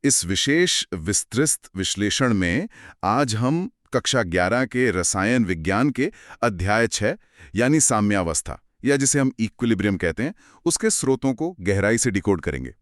इस विशेष विस्तृत विश्लेषण में आज हम कक्षा 11 के रसायन विज्ञान के अध्याय 6 यानी साम्यावस्था या जिसे हम इक्विलिब्रियम कहते हैं उसके स्रोतों को गहराई से डिकोड करेंगे।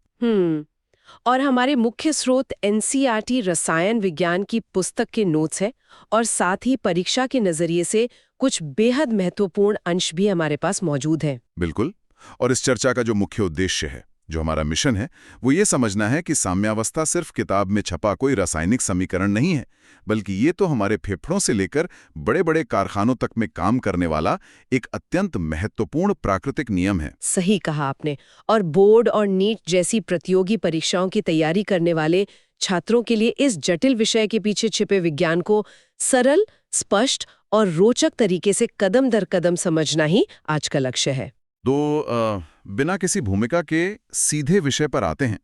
और हमारे मुख्य स्रोत एनसीईआरटी रसायन विज्ञान की पुस्तक के नोट्स है और साथ ही परीक्षा के नजरिए से कुछ बेहद महत्वपूर्ण अंश भी हमारे पास मौजूद हैं। बिल्कुल। और इस चर्चा का जो मुख्य उद्देश्य है, जो हमारा मिशन है, वो ये समझना है कि साम्यावस्था सिर्फ किताब में छपा कोई रासायनिक समीकरण नहीं है, बल्कि ये तो हमारे फेफड़ों से लेकर बड़े बड़े कारखानों तक में काम करने वाला एक अत्यंत महत्वपूर्ण प्राकृतिक नियम है। सही कहा आपने। और बोर्ड और नीट जैसी प्रतियोगी परीक्षाओं की तैयारी करने वाले छात्रों के लिए इस जटिल विषय के पीछे छिपे विज्ञान को सरल, स्पष्ट और रोचक तरीके से कदम दर कदम समझना ही आज का लक्ष्य है। बिना किसी भूमिका के सीधे विषय पर आते हैं।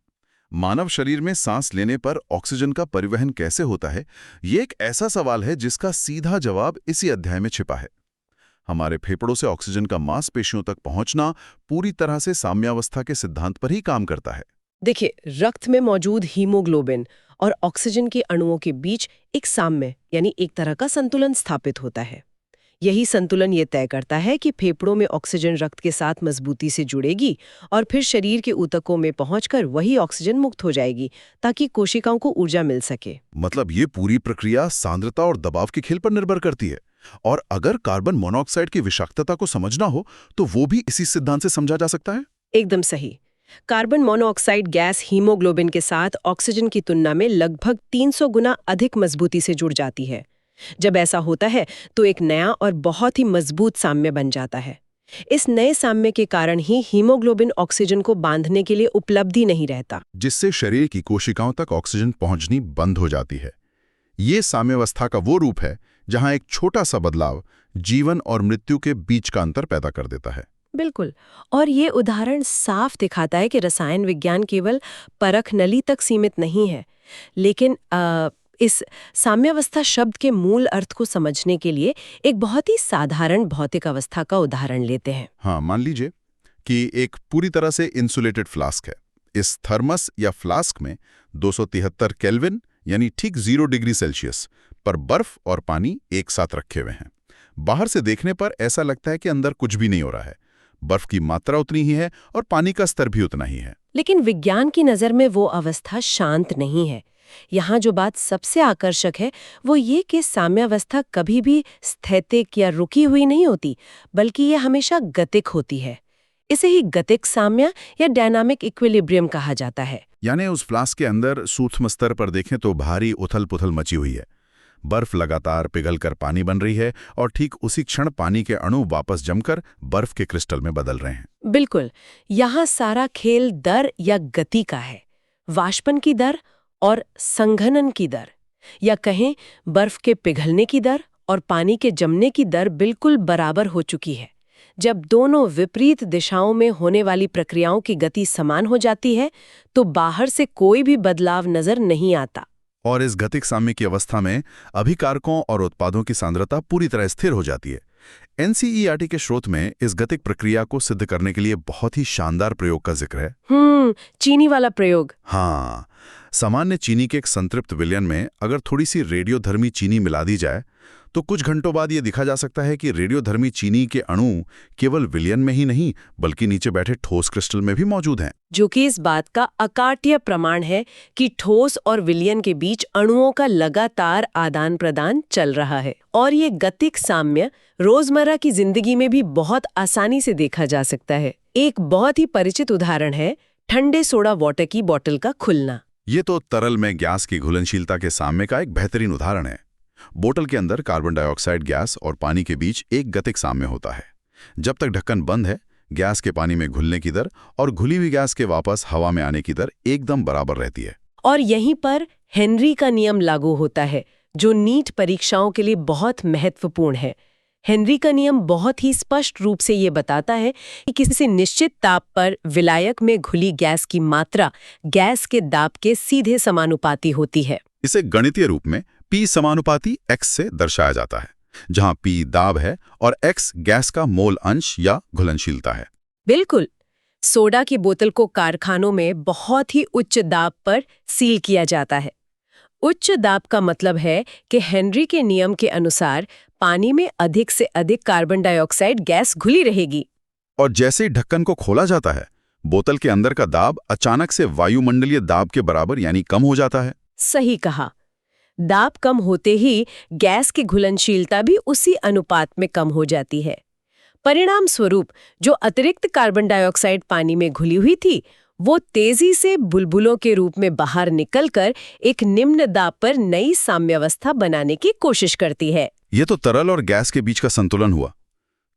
मानव शरीर में सांस लेने पर ऑक्सीजन का परिवहन कैसे होता है, ये एक ऐसा सवाल है जिसका सीधा जवाब इसी अध्याय में छिपा है। हमारे फेफड़ों से ऑक्सीजन का मांसपेशियों तक पहुंचना पूरी तरह से साम्यावस्था के सिद्धांत पर ही काम करता है। देखिए, रक्त में मौजूद हीमोग्लोबिन और ऑक्सीजन के अणुओं के बीच एक साम्य यानी एक तरह का संतुलन स्थापित होता है। यही संतुलन ये तय करता है कि फेफड़ों में ऑक्सीजन रक्त के साथ मजबूती से जुड़ेगी और फिर शरीर के ऊतकों में पहुंचकर वही ऑक्सीजन मुक्त हो जाएगी ताकि कोशिकाओं को ऊर्जा मिल सके। मतलब ये पूरी प्रक्रिया सांद्रता और दबाव के खेल पर निर्भर करती है। और अगर कार्बन मोनोऑक्साइड की विषाक्तता को समझना हो तो वो भी इसी सिद्धांत से समझा जा सकता है। एकदम सही। कार्बन मोनोऑक्साइड गैस हीमोग्लोबिन के साथ ऑक्सीजन की तुलना में लगभग 300 गुना अधिक मजबूती से जुड़ जाती है। जब ऐसा होता है तो एक नया और बहुत ही मजबूत साम्य बन जाता है। इस नए साम्य के कारण ही हीमोग्लोबिन ऑक्सीजन को बांधने के लिए उपलब्ध ही नहीं रहता, जिससे शरीर की कोशिकाओं तक ऑक्सीजन पहुंचनी बंद हो जाती है। ये साम्यावस्था का वो रूप है जहां एक छोटा सा बदलाव जीवन और मृत्यु के बीच का अंतर पैदा कर देता है। बिल्कुल। और ये उदाहरण साफ दिखाता है कि रसायन विज्ञान केवल परख नली तक सीमित नहीं है। लेकिन इस साम्यावस्था शब्द के मूल अर्थ को समझने के लिए एक बहुत ही साधारण भौतिक अवस्था का उदाहरण लेते हैं। हाँ, मान लीजिए कि एक पूरी तरह से इंसुलेटेड फ्लास्क है। इस थर्मस या फ्लास्क में 273 केल्विन यानी ठीक 0 डिग्री सेल्सियस पर बर्फ और पानी एक साथ रखे हुए हैं। बाहर से देखने पर ऐसा लगता है कि अंदर कुछ भी नहीं हो रहा है। बर्फ की मात्रा उतनी ही है और पानी का स्तर भी उतना ही है। लेकिन विज्ञान की नज़र में वो अवस्था शांत नहीं है। यहाँ जो बात सबसे आकर्षक है वो ये कि साम्यावस्था कभी भी स्थैतिक या रुकी हुई नहीं होती, बल्कि ये हमेशा गतिक होती है। इसे ही गतिक साम्य या डायनामिक इक्विलिब्रियम कहा जाता है। यानी उस फ्लास्क के अंदर सूक्ष्म स्तर पर देखें तो भारी उथल-पुथल मची हुई है। बर्फ लगातार पिघलकर पानी बन रही है और ठीक उसी क्षण पानी के अणु वापस जमकर बर्फ के क्रिस्टल में बदल रहे हैं। बिल्कुल। यहाँ सारा खेल दर या गति का है। वाष्पन की दर और संघनन की दर, या कहें बर्फ के पिघलने की दर और पानी के जमने की दर बिल्कुल बराबर हो चुकी है। जब दोनों विपरीत दिशाओं में होने वाली प्रक्रियाओं की गति समान हो जाती है तो बाहर से कोई भी बदलाव नजर नहीं आता। और इस गतिक साम्य की अवस्था में अभिकारकों और उत्पादों की सांद्रता पूरी तरह स्थिर हो जाती है। एनसीईआरटी के स्रोत में इस गतिक प्रक्रिया को सिद्ध करने के लिए बहुत ही शानदार प्रयोग का जिक्र है। चीनी वाला प्रयोग। हाँ, सामान्य चीनी के एक संतृप्त विलयन में अगर थोड़ी सी रेडियोधर्मी चीनी मिला दी जाए तो कुछ घंटों बाद ये दिखा जा सकता है कि रेडियोधर्मी चीनी के अणु केवल विलयन में ही नहीं बल्कि नीचे बैठे ठोस क्रिस्टल में भी मौजूद हैं, जो कि इस बात का अकाट्य प्रमाण है कि ठोस और विलयन के बीच अणुओं का लगातार आदान प्रदान चल रहा है। और ये गतिक साम्य रोजमर्रा की जिंदगी में भी बहुत आसानी से देखा जा सकता है। एक बहुत ही परिचित उदाहरण है ठंडे सोडा वाटर की बोतल का खुलना। ये तो तरल में गैस की घुलनशीलता के साम्य का एक बेहतरीन उदाहरण है। बोतल के अंदर कार्बन डाइऑक्साइड गैस और पानी के बीच एक गतिक साम्य होता है। जब तक ढक्कन बंद है, गैस के पानी में घुलने की दर और घुली हुई गैस के वापस हवा में आने की दर एकदम बराबर रहती है। और यहीं पर हेनरी का नियम लागू होता है, जो नीट परीक्षाओं के लिए बहुत महत्वपूर्ण है। हेनरी का नियम बहुत ही स्पष्ट रूप से ये बताता है कि किसी निश्चित ताप पर विलायक में घुली गैस की मात्रा गैस के दाब के सीधे समानुपाती होती है। इसे गणितीय रूप में P समानुपाती X से दर्शाया जाता है, जहां P दाब है और X गैस का मोल अंश या घुलनशीलता है। बिल्कुल। सोडा की बोतल को कारखानों में बहुत ही उच्च दाब पर सील किया जाता है। उच्च दाब का मतलब है कि हेनरी के नियम के अनुसार पानी में अधिक से अधिक कार्बन डाइऑक्साइड गैस घुली रहेगी। और जैसे ही ढक्कन को खोला जाता है, बोतल के अंदर का दाब अचानक से वायुमंडलीय दाब के बराबर यानी कम हो जाता है। सही कहा। दाब कम होते ही गैस की घुलनशीलता भी उसी अनुपात में कम हो जाती है। परिणाम स्वरूप जो अतिरिक्त कार्बन डाइऑक्साइड पानी में घुली हुई थी, वो तेजी से बुलबुलों के रूप में बाहर निकलकर एक निम्न दाब पर नई साम्यावस्था बनाने की कोशिश करती है। ये तो तरल और गैस के बीच का संतुलन हुआ।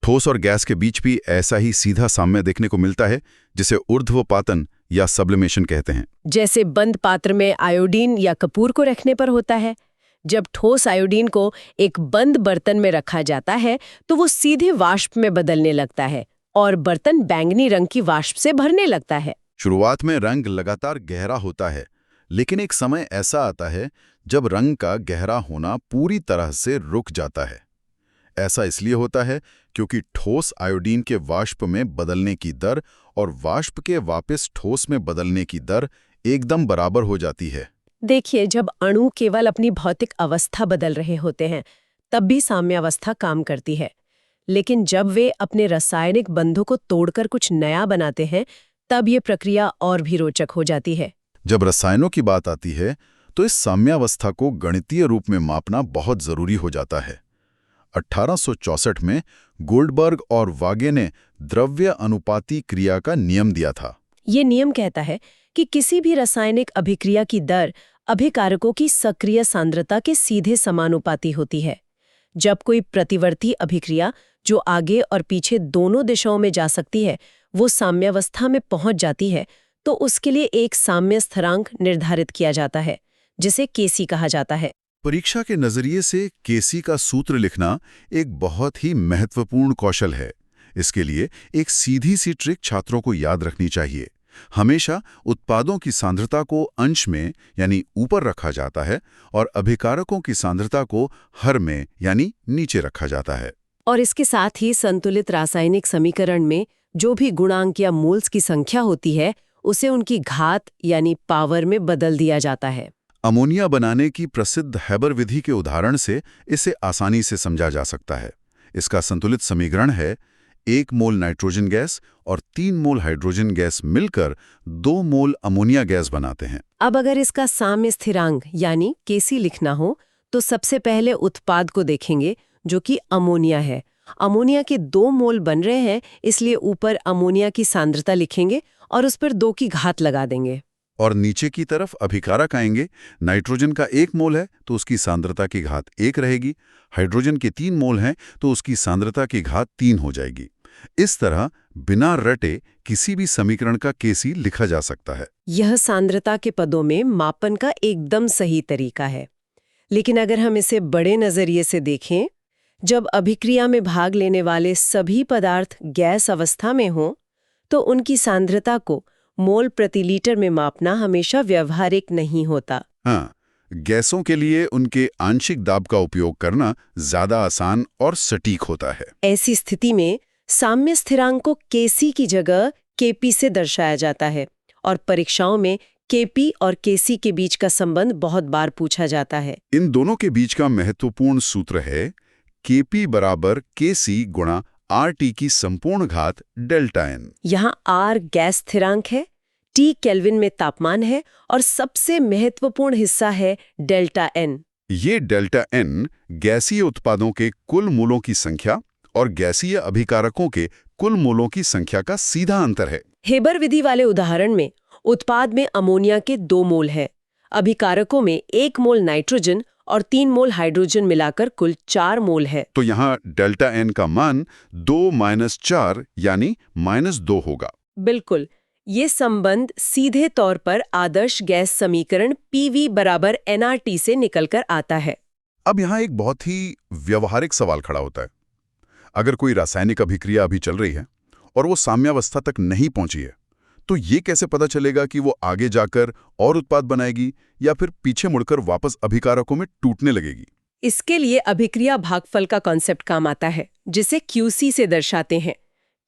ठोस और गैस के बीच भी ऐसा ही सीधा साम्य देखने को मिलता है, जिसे ऊर्ध्वपातन या सब्लिमेशन कहते हैं। जैसे बंद पात्र में आयोडीन या कपूर को रखने पर होता है। जब ठोस आयोडीन को एक बंद बर्तन में रखा जाता है तो वो सीधे वाष्प में बदलने लगता है और बर्तन बैंगनी रंग की वाष्प से भरने लगता है। शुरुआत में रंग लगातार गहरा होता है, लेकिन एक समय ऐसा आता है जब रंग का गहरा होना पूरी तरह से रुक जाता है। ऐसा इसलिए होता है क्योंकि ठोस आयोडीन के वाष्प में बदलने की दर और वाष्प के वापस ठोस में बदलने की दर एकदम बराबर हो जाती है। देखिए, जब अणु केवल अपनी भौतिक अवस्था बदल रहे होते हैं, तब भी साम्यावस्था काम करती है। लेकिन जब वे अपने रासायनिक बंधों को तोड़कर कुछ नया बनाते हैं, तब ये प्रक्रिया और भी रोचक हो जाती है। जब रसायनों की बात आती है, तो इस साम्यावस्था को गणितीय रूप में मापना बहुत जरूरी हो जाता है। 1864 में गोल्डबर्ग और वागे ने द्रव्य अनुपाती क्रिया का नियम दिया था। ये नियम कहता है कि किसी भी रासायनिक अभिक्रिया की दर अभिकारकों की सक्रिय सांद्रता के सीधे समानुपाती होती है। जब कोई प्रतिवर्ती अभिक्रिया जो आगे और पीछे दोनों दिशाओं में जा सकती है, वो साम्यावस्था में पहुंच जाती है, तो उसके लिए एक साम्य स्थिरांक निर्धारित किया जाता है, जिसे केसी कहा जाता है। परीक्षा के नजरिए से केसी का सूत्र लिखना एक बहुत ही महत्वपूर्ण कौशल है। इसके लिए एक सीधी सी ट्रिक छात्रों को याद रखनी चाहिए। हमेशा उत्पादों की सांद्रता को अंश में यानी ऊपर रखा जाता है और अभिकारकों की सांद्रता को हर में यानी नीचे रखा जाता है। और इसके साथ ही संतुलित रासायनिक समीकरण में जो भी गुणांक या मोल्स की संख्या होती है, उसे उनकी घात यानी पावर में बदल दिया जाता है। अमोनिया बनाने की प्रसिद्ध हैबर विधि के उदाहरण से इसे आसानी से समझा जा सकता है। इसका संतुलित समीकरण है 1 मोल नाइट्रोजन गैस और 3 मोल हाइड्रोजन गैस मिलकर 2 मोल अमोनिया गैस बनाते हैं। अब अगर इसका साम्य स्थिरांक यानी केसी लिखना हो, तो सबसे पहले उत्पाद को देखेंगे, जो कि अमोनिया है। अमोनिया के 2 मोल बन रहे हैं, इसलिए ऊपर अमोनिया की सांद्रता लिखेंगे और उस पर 2 की घात लगा देंगे। और नीचे की तरफ अभिकारक आएंगे। नाइट्रोजन का 1 मोल है तो उसकी सांद्रता की घात 1 रहेगी। हाइड्रोजन के 3 मोल हैं तो उसकी सांद्रता की घात 3 हो जाएगी। इस तरह बिना रटे किसी भी समीकरण का केसी लिखा जा सकता है। यह सांद्रता के पदों में मापन का एकदम सही तरीका है। लेकिन अगर हम इसे बड़े नजरिए से देखें, जब अभिक्रिया में भाग लेने वाले सभी पदार्थ गैस अवस्था में हों, तो उनकी सांद्रता को मोल प्रति लीटर में मापना हमेशा व्यवहारिक नहीं होता। हाँ, गैसों के लिए उनके आंशिक दाब का उपयोग करना ज्यादा आसान और सटीक होता है। ऐसी स्थिति में साम्य स्थिरांक को केसी की जगह केपी से दर्शाया जाता है और परीक्षाओं में केपी और केसी के बीच का संबंध बहुत बार पूछा जाता है। इन दोनों के बीच का महत्वपूर्ण सूत्र है केपी बराबर केसी गुणा आरटी की संपूर्ण घात डेल्टा एन। यहाँ आर गैस स्थिरांक है, टी केल्विन में तापमान है और सबसे महत्वपूर्ण हिस्सा है डेल्टा एन। ये डेल्टा एन गैसीय उत्पादों के कुल मोलों की संख्या और गैसीय अभिकारकों के कुल मोलों की संख्या का सीधा अंतर है। हेबर विधि वाले उदाहरण में उत्पाद में अमोनिया के 2 मोल है, अभिकारकों में 1 मोल नाइट्रोजन और 3 मोल हाइड्रोजन मिलाकर कुल 4 मोल है। तो यहाँ डेल्टा एन का मान 2-4 यानी -2 होगा। बिल्कुल, ये संबंध सीधे तौर पर आदर्श गैस समीकरण PV बराबर nRT से निकलकर आता है। अब यहाँ एक बहुत ही व्यवहारिक सवाल खड़ा होता है। अगर कोई रासायनिक अभिक्रिया अभी चल रही है और वो साम्यावस्था तक नहीं पहुंची है, तो ये कैसे पता चलेगा कि वो आगे जाकर और उत्पाद बनाएगी या फिर पीछे मुड़कर वापस अभिकारकों में टूटने लगेगी? इसके लिए अभिक्रिया भागफल का कॉन्सेप्ट काम आता है, जिसे QC से दर्शाते हैं।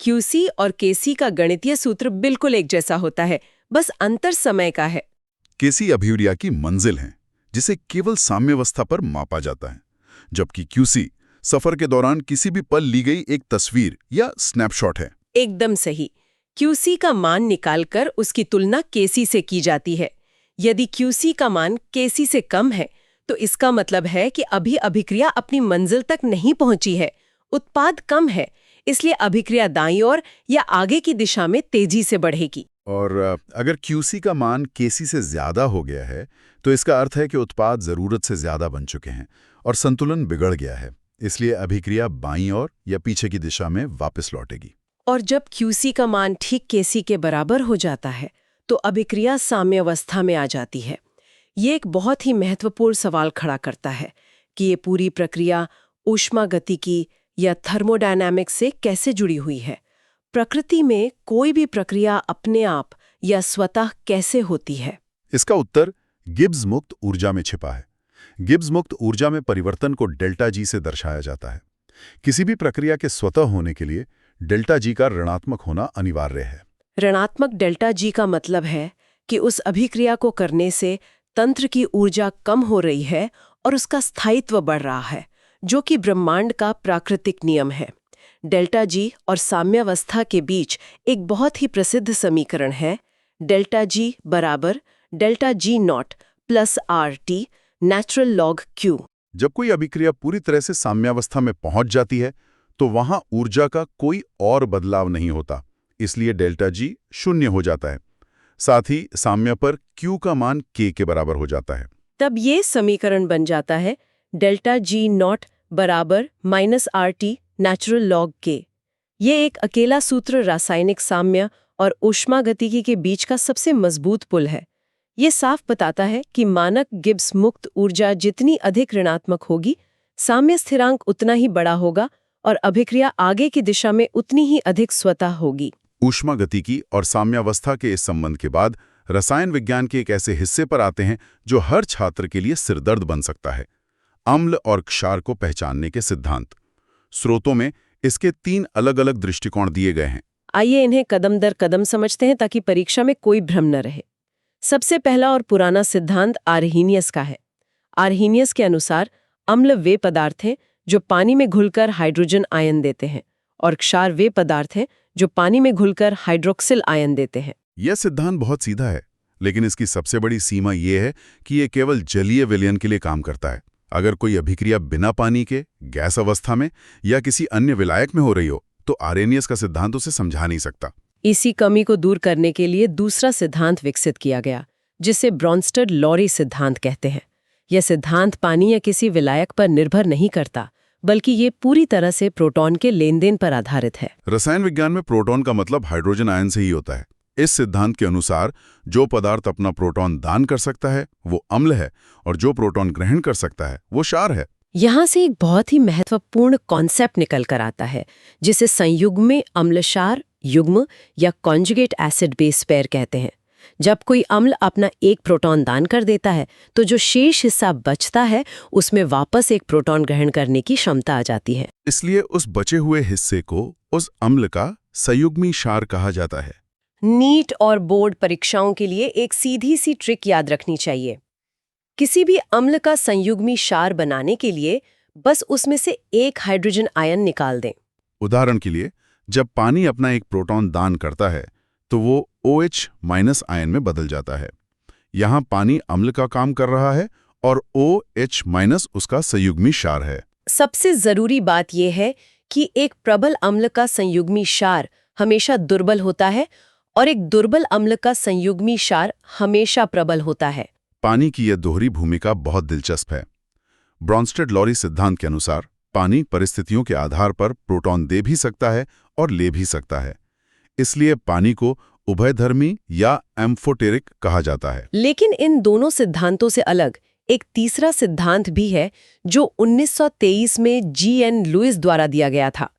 क्यूसी और केसी का गणितीय सूत्र बिल्कुल एक जैसा होता है, बस अंतर समय का है। केसी अभिक्रिया की मंजिल है, जिसे केवल साम्यावस्था पर मापा जाता है, जबकि क्यूसी सफर के दौरान किसी भी पल ली गई एक तस्वीर या स्नैपशॉट है। एकदम सही। क्यूसी का मान निकालकर उसकी तुलना केसी से की जाती है। यदि क्यूसी का मान केसी से कम है, तो इसका मतलब है कि अभी अभिक्रिया अपनी मंजिल तक नहीं पहुंची है, उत्पाद कम है, इसलिए अभिक्रिया दाईं ओर या आगे की दिशा में तेजी से बढ़ेगी। और अगर क्यूसी का मान केसी से ज्यादा हो गया है, तो इसका अर्थ है कि उत्पाद जरूरत से ज्यादा बन चुके हैं और संतुलन बिगड़ गया है, इसलिए अभिक्रिया बाईं ओर या पीछे की दिशा में वापस लौटेगी। और जब क्यूसी का मान ठीक केसी के बराबर हो जाता है, तो अभिक्रिया साम्यावस्था में आ जाती है। ये एक बहुत ही महत्वपूर्ण सवाल खड़ा करता है कि ये पूरी प्रक्रिया ऊष्मागतिकी या थर्मोडायनामिक्स से कैसे जुड़ी हुई है। प्रकृति में कोई भी प्रक्रिया अपने आप या स्वतः कैसे होती है? इसका उत्तर गिब्स मुक्त ऊर्जा में छिपा है। गिब्स मुक्त ऊर्जा में परिवर्तन को डेल्टा जी से दर्शाया जाता है। किसी भी प्रक्रिया के स्वतः होने के लिए डेल्टा जी का ऋणात्मक होना अनिवार्य है। ऋणात्मक डेल्टा जी का मतलब है कि उस अभिक्रिया को करने से तंत्र की ऊर्जा कम हो रही है और उसका स्थायित्व बढ़ रहा है, जो कि ब्रह्मांड का प्राकृतिक नियम है। डेल्टा जी और साम्यावस्था के बीच एक बहुत ही प्रसिद्ध समीकरण है, डेल्टा जी बराबर delta G not plus R T natural log Q. जब कोई अभिक्रिया पूरी तरह से साम्यावस्था में पहुंच जाती है, तो वहां ऊर्जा का कोई और बदलाव नहीं होता, इसलिए डेल्टा जी शून्य हो जाता है। साथ ही साम्य पर क्यू का मान के बराबर हो जाता है। तब ये समीकरण बन जाता है डेल्टा जी नॉट बराबर minus R T natural log के। ये एक अकेला सूत्र रासायनिक साम्य और ऊष्मागतिकी के बीच का सबसे मजबूत पुल है। ये साफ बताता है कि मानक गिब्स मुक्त ऊर्जा जितनी अधिक ऋणात्मक होगी, साम्य स्थिरांक उतना ही बड़ा होगा और अभिक्रिया आगे की दिशा में उतनी ही अधिक स्वतः होगी। ऊष्मागतिकी और साम्यावस्था के इस संबंध के बाद रसायन विज्ञान के एक ऐसे हिस्से पर आते हैं जो हर छात्र के लिए सिरदर्द बन सकता है, अम्ल और क्षार को पहचानने के सिद्धांत। स्रोतों में इसके 3 अलग-अलग दृष्टिकोण दिए गए हैं। आइए इन्हें कदम दर कदम समझते हैं ताकि परीक्षा में कोई भ्रम न रहे। सबसे पहला और पुराना सिद्धांत आर्हीनियस का है। आर्हीनियस के अनुसार अम्ल वे पदार्थ हैं जो पानी में घुलकर हाइड्रोजन आयन देते हैं और क्षार वे पदार्थ हैं जो पानी में घुलकर हाइड्रोक्सिल आयन देते हैं। यह सिद्धांत बहुत सीधा है, लेकिन इसकी सबसे बड़ी सीमा यह है कि यह केवल जलीय विलयन के लिए काम करता है। अगर कोई अभिक्रिया बिना पानी के गैस अवस्था में या किसी अन्य विलायक में हो रही हो, तो आर्हेनियस का सिद्धांत उसे समझा नहीं सकता। इसी कमी को दूर करने के लिए दूसरा सिद्धांत विकसित किया गया, जिसे ब्रॉन्स्टड-लॉरी सिद्धांत कहते हैं। यह सिद्धांत पानी या किसी विलायक पर निर्भर नहीं करता, बल्कि ये पूरी तरह से प्रोटॉन के लेनदेन पर आधारित है। रसायन विज्ञान में प्रोटॉन का मतलब हाइड्रोजन आयन से ही होता है। इस सिद्धांत के अनुसार जो पदार्थ अपना प्रोटॉन दान कर सकता है वो अम्ल है और जो प्रोटॉन ग्रहण कर सकता है वो क्षार है। यहाँ से एक बहुत ही महत्वपूर्ण कॉन्सेप्ट निकल कर आता है, जिसे संयुग्मी अम्ल क्षार युग्म या कॉन्जुगेट एसिड बेस पेयर कहते हैं। जब कोई अम्ल अपना एक प्रोटॉन दान कर देता है, तो जो शेष हिस्सा बचता है उसमें वापस एक प्रोटॉन ग्रहण करने की क्षमता आ जाती है। इसलिए उस बचे हुए हिस्से को उस अम्ल का संयुग्मी क्षार कहा जाता है। नीट और बोर्ड परीक्षाओं के लिए एक सीधी सी ट्रिक याद रखनी चाहिए। किसी भी अम्ल का संयुग्मी क्षार बनाने के लिए बस उसमें से एक हाइड्रोजन आयन निकाल दें। उदाहरण के लिए, जब पानी अपना एक प्रोटॉन दान करता है तो वो OH- आयन में बदल जाता है। यहाँ पानी अम्ल का काम कर रहा है और OH- उसका संयुग्मी क्षार है। सबसे जरूरी बात यह है कि एक प्रबल अम्ल का संयुग्मी क्षार हमेशा दुर्बल होता है और एक दुर्बल अम्ल का संयुग्मी क्षार हमेशा प्रबल होता है। पानी की यह दोहरी भूमिका बहुत दिलचस्प है। ब्रॉन्स्टड-लॉरी सिद्धांत के अनुसार पानी परिस्थितियों के आधार पर प्रोटॉन दे भी सकता है और ले भी सकता है। इसलिए पानी को उभयधर्मी या एम्फोटेरिक कहा जाता है। लेकिन इन दोनों सिद्धांतों से अलग एक तीसरा सिद्धांत भी है जो 1923 में G.N. लुईस द्वारा दिया गया था।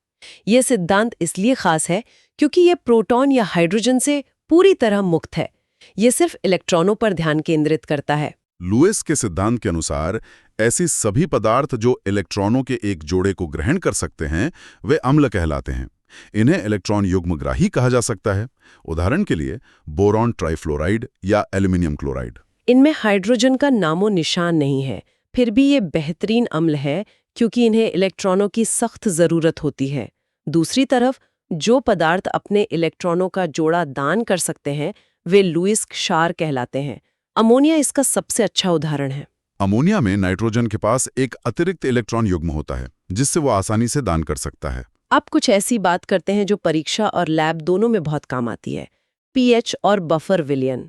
यह सिद्धांत इसलिए खास है क्योंकि यह प्रोटॉन या हाइड्रोजन से पूरी तरह मुक्त है। यह सिर्फ इलेक्ट्रॉनों पर ध्यान केंद्रित करता है। लुईस के सिद्धांत के अनुसार ऐसी सभी पदार्थ जो इलेक्ट्रॉनों के एक जोड़े को ग्रहण कर सकते हैं वे अम्ल कहलाते हैं। इन्हें इलेक्ट्रॉन युग्मग्राही कहा जा सकता है। उदाहरण के लिए बोरॉन ट्राइफ्लोराइड या एल्यूमिनियम क्लोराइड। इनमें हाइड्रोजन का नामो निशान नहीं है, फिर भी ये बेहतरीन अम्ल है क्योंकि इन्हें इलेक्ट्रॉनों की सख्त ज़रूरत होती है। दूसरी तरफ जो पदार्थ अपने इलेक्ट्रॉनों का जोड़ा दान कर सकते हैं वे लुईस क्षार कहलाते हैं। अमोनिया इसका सबसे अच्छा उदाहरण है। अमोनिया में नाइट्रोजन के पास एक अतिरिक्त इलेक्ट्रॉन युग्म होता है जिससे वो आसानी से दान कर सकता है। अब कुछ ऐसी बात करते हैं जो परीक्षा और लैब दोनों में बहुत काम आती है। पीएच और बफर विलयन।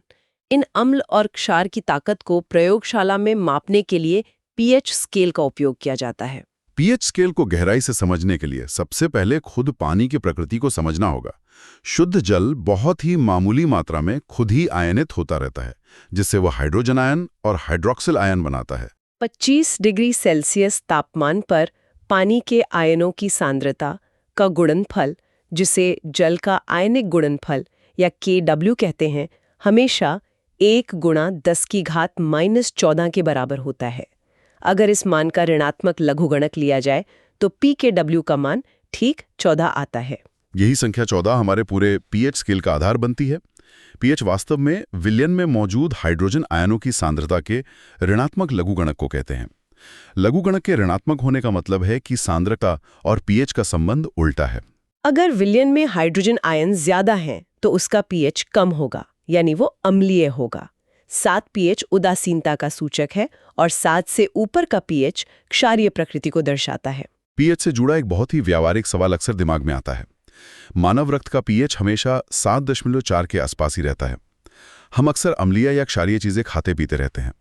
इन अम्ल और क्षार की ताकत को प्रयोगशाला में मापने के लिए पीएच स्केल का उपयोग किया जाता है। पीएच स्केल को गहराई से समझने के लिए सबसे पहले खुद पानी की प्रकृति को समझना होगा। शुद्ध जल बहुत ही मामूली मात्रा में खुद ही आयनित होता रहता है, जिससे वह हाइड्रोजन आयन और हाइड्रोक्सिल आयन बनाता है। 25 डिग्री सेल्सियस तापमान पर पानी के आयनों की सांद्रता का गुणनफल, जिसे जल का आयनिक गुणनफल या KW कहते हैं, हमेशा 1 गुणा 10 की घात -14 के बराबर होता है। अगर इस मान का ऋणात्मक लघुगणक लिया जाए तो pKw का मान ठीक 14 आता है। यही संख्या 14 हमारे पूरे पीएच स्केल का आधार बनती है। पीएच वास्तव में विलयन में मौजूद हाइड्रोजन आयनों की सांद्रता के ऋणात्मक लघुगणक को कहते हैं। लघुगणक के ऋणात्मक होने का मतलब है कि सांद्रता और पीएच का संबंध उल्टा है। अगर विलयन में हाइड्रोजन आयन ज्यादा हैं तो उसका पीएच कम होगा, यानी वो अम्लीय होगा। 7 पीएच उदासीनता का सूचक है और 7 से ऊपर का पीएच क्षारीय प्रकृति को दर्शाता है। पीएच से जुड़ा एक बहुत ही व्यावहारिक सवाल अक्सर दिमाग में आता है। मानव रक्त का पीएच हमेशा 7.4 के आसपास ही रहता है। हम अक्सर अम्लीय या क्षारीय चीजें खाते पीते रहते हैं,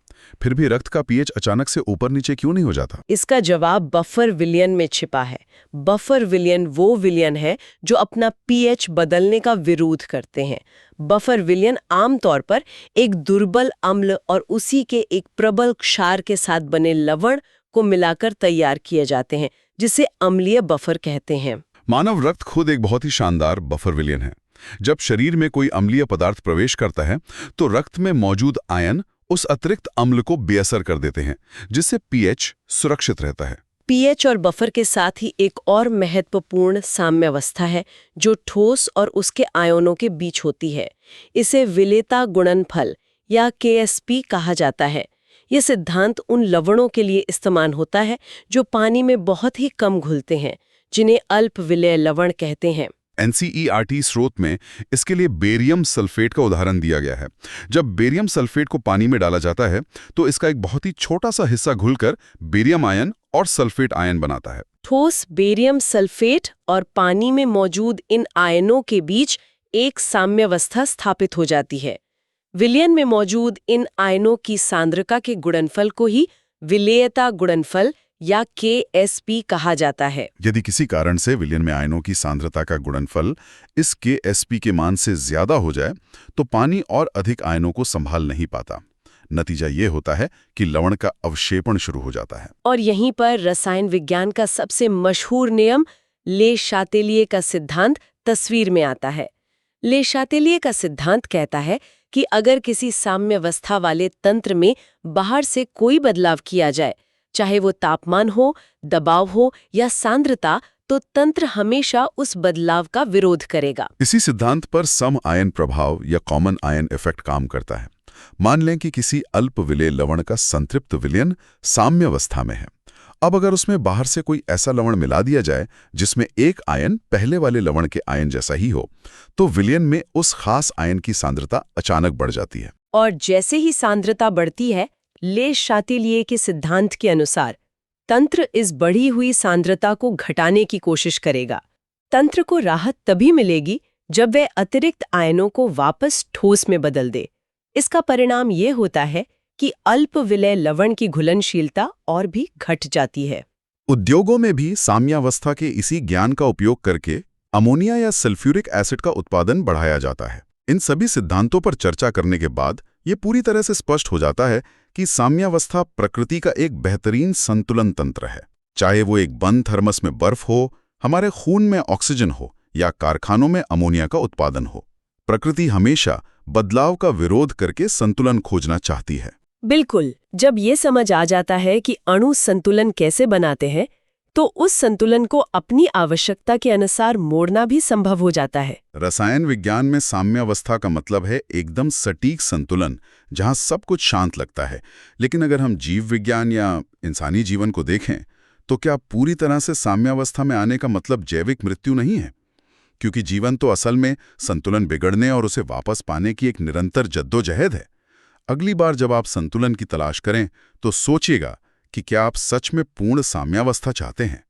फिर भी रक्त का पीएच अचानक से ऊपर नीचे क्यों नहीं हो जाता? इसका जवाब बफर विलयन में छिपा है। बफर विलयन वो विलयन है जो अपना पीएच बदलने का विरोध करते हैं। बफर विलयन आमतौर पर एक दुर्बल अम्ल और उसी के एक प्रबल क्षार के साथ बने लवण को मिलाकर तैयार किए जाते हैं, जिसे अम्लीय बफर कहते हैं। मानव रक्त खुद एक बहुत ही शानदार बफर विलयन है। जब शरीर में कोई अम्लीय पदार्थ प्रवेश करता है तो रक्त में मौजूद आयन उस अतिरिक्त अम्ल को बेअसर कर देते हैं, जिससे पीएच सुरक्षित रहता है। पीएच और बफर के साथ ही एक और महत्वपूर्ण साम्यावस्था है जो ठोस और उसके आयनों के बीच होती है। इसे विलेयता गुणनफल या KSP कहा जाता है। यह सिद्धांत उन लवणों के लिए इस्तेमाल होता है जो पानी में बहुत ही कम घुलते हैं, जिन्हें अल्प विलेय लवण कहते हैं। NCERT स्रोत में इसके लिए बेरियम सल्फेट का उदाहरण दिया गया है। जब बेरियम सल्फेट को पानी में डाला जाता है तो इसका एक बहुत ही छोटा सा हिस्सा घुलकर बेरियम आयन और सल्फेट आयन बनाता है। ठोस बेरियम सल्फेट और पानी में मौजूद इन आयनों के बीच एक साम्यावस्था स्थापित हो जाती है। विलयन में मौजूद इन आयनों की सांद्रता के गुणनफल को ही विलेयता गुणनफल या KSP कहा जाता है। यदि किसी कारण से विलयन में आयनों की सांद्रता का गुणनफल इस KSP के मान से ज्यादा हो जाए तो पानी और अधिक आयनों को संभाल नहीं पाता। नतीजा ये होता है कि लवण का अवक्षेपण शुरू हो जाता है। और यहीं पर रसायन विज्ञान का सबसे मशहूर नियम ले शातेलिए का सिद्धांत तस्वीर में आता है। ले शातेलिए का सिद्धांत कहता है कि अगर किसी साम्यावस्था वाले तंत्र में बाहर से कोई बदलाव किया जाए, चाहे वो तापमान हो, दबाव हो या सांद्रता, तो तंत्र हमेशा उस बदलाव का विरोध करेगा। इसी सिद्धांत पर सम आयन प्रभाव या कॉमन आयन इफेक्ट काम करता है। मान लें कि किसी अल्प विलेय लवण का संतृप्त विलयन साम्यावस्था में है। अब अगर उसमें बाहर से कोई ऐसा लवण मिला दिया जाए जिसमें एक आयन पहले वाले लवण के आयन जैसा ही हो, तो विलयन में उस खास आयन की सांद्रता अचानक बढ़ जाती है। और जैसे ही सांद्रता बढ़ती है, ले शातेलिए के सिद्धांत के अनुसार तंत्र इस बढ़ी हुई सांद्रता को घटाने की कोशिश करेगा। तंत्र को राहत तभी मिलेगी जब वह अतिरिक्त आयनों को वापस ठोस में बदल दे। इसका परिणाम ये होता है कि अल्प विलेय लवण की घुलनशीलता और भी घट जाती है। उद्योगों में भी साम्यावस्था के इसी ज्ञान का उपयोग करके अमोनिया या सल्फ्यूरिक एसिड का उत्पादन बढ़ाया जाता है। इन सभी सिद्धांतों पर चर्चा करने के बाद ये पूरी तरह से स्पष्ट हो जाता है कि साम्यावस्था प्रकृति का एक बेहतरीन संतुलन तंत्र है। चाहे वो एक बंद थर्मस में बर्फ हो, हमारे खून में ऑक्सीजन हो या कारखानों में अमोनिया का उत्पादन हो, प्रकृति हमेशा बदलाव का विरोध करके संतुलन खोजना चाहती है। बिल्कुल। जब ये समझ आ जाता है कि अणु संतुलन कैसे बनाते हैं, तो उस संतुलन को अपनी आवश्यकता के अनुसार मोड़ना भी संभव हो जाता है। रसायन विज्ञान में साम्यावस्था का मतलब है एकदम सटीक संतुलन, जहां सब कुछ शांत लगता है। लेकिन अगर हम जीव विज्ञान या इंसानी जीवन को देखें, तो क्या पूरी तरह से साम्यावस्था में आने का मतलब जैविक मृत्यु नहीं है? क्योंकि जीवन तो असल में संतुलन बिगड़ने और उसे वापस पाने की एक निरंतर जद्दोजहद है। अगली बार जब आप संतुलन की तलाश करें, तो सोचिएगा कि क्या आप सच में पूर्ण साम्यावस्था चाहते हैं।